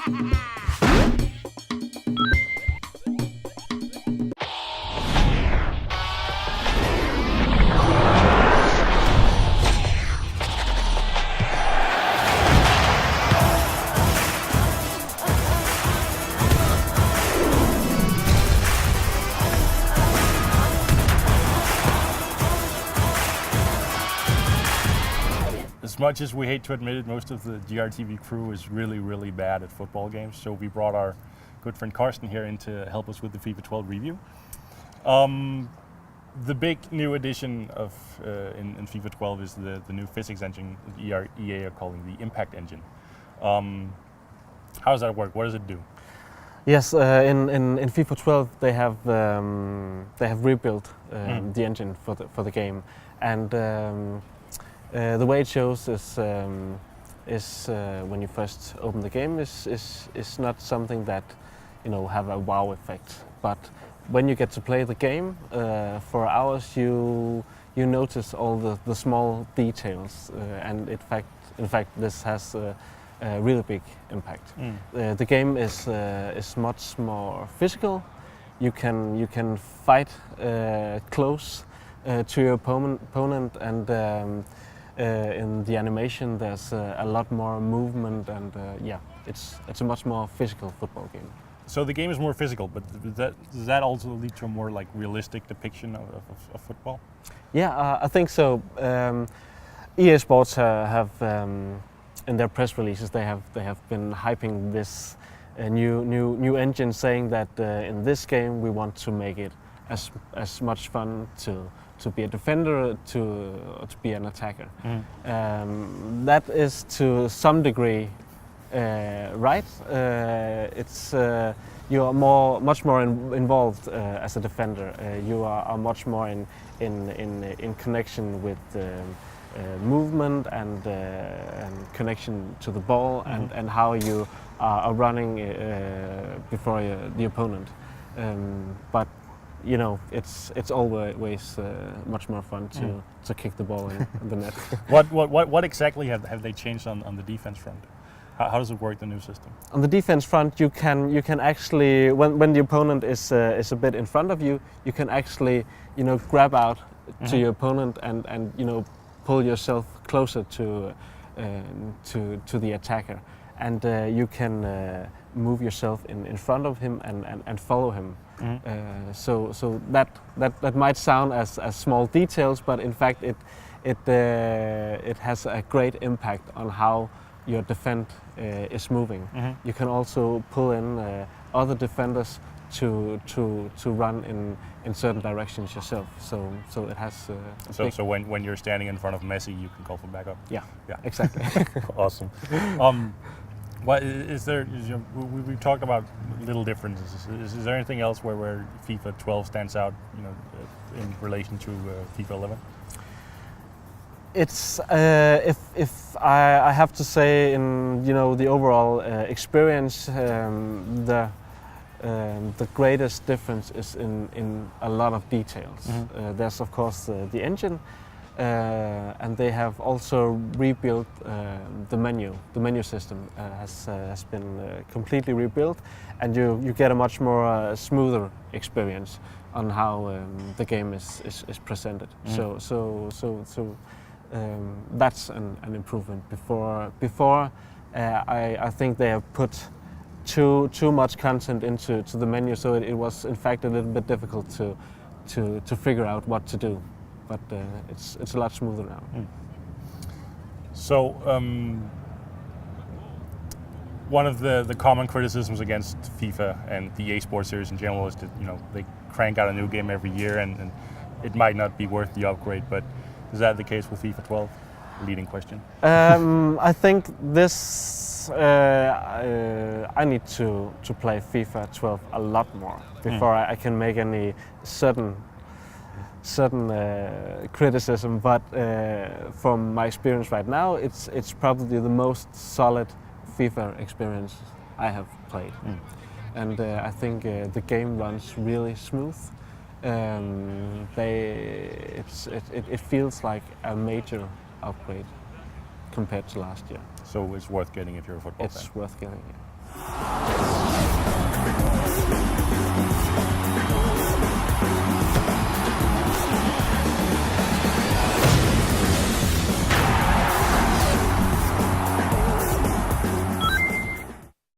As much as we hate to admit it, most of the GRTV crew is really, really bad at football games. So we brought our good friend Carsten here in to help us with the FIFA 12 review. The big new addition of in FIFA 12 is the new physics engine EA are calling the Impact Engine. How does that work? What does it do? Yes, in FIFA 12 they have rebuilt the engine for the game, and the way it shows is when you first open the game is not something that have a wow effect, but when you get to play the game for hours, you notice all the small details, and in fact this has a really big impact. The game is much more physical. You can fight close to your opponent, and in the animation there's a lot more movement, and it's a much more physical football game. So the game is more physical, but does that also lead to a more depiction of football? Yeah, I think so. EA Sports have in their press releases they have been hyping this new engine, saying that in this game we want to make it as much fun to be a defender to be an attacker. That is to some degree right. It's you are much more involved as a defender. You are much more in connection with movement and connection to the ball, and how you are running before the opponent. But it's always much more fun to kick the ball in the net. What exactly have they changed on the defense front? How does it work, the new system? On the defense front, you can actually, when the opponent is a bit in front of you, you can actually grab out to your opponent and pull yourself closer to the attacker, and you can move yourself in front of him and follow him. So that might sound as small details, but in fact it has a great impact on how your defense is moving. You can also pull in other defenders to run in certain directions yourself. So it has. So when you're standing in front of Messi, you can call for backup. Yeah. Exactly. Awesome. What is there? We've talked about little differences. Is there anything else where FIFA 12 stands out, in relation to FIFA 11? It's if I have to say, in the overall experience, the greatest difference is in a lot of details. There's of course the engine, and they have also rebuilt the menu. The menu system has been completely rebuilt, and you get a much more smoother experience on how the game is presented. So that's an improvement. Before I think they have put too much content into the menu, so it was in fact a little bit difficult to figure out what to do. But it's a lot smoother now. So one of the common criticisms against FIFA and the EA Sports series in general is that they crank out a new game every year, and it might not be worth the upgrade. But is that the case with FIFA 12? Leading question. I think this I need to play FIFA 12 a lot more before I can make any certain criticism, but from my experience right now, it's probably the most solid FIFA experience I have played, and I think the game runs really smooth. It feels like a major upgrade compared to last year. So it's worth getting if you're a football fan. It's worth getting, yeah. Bye.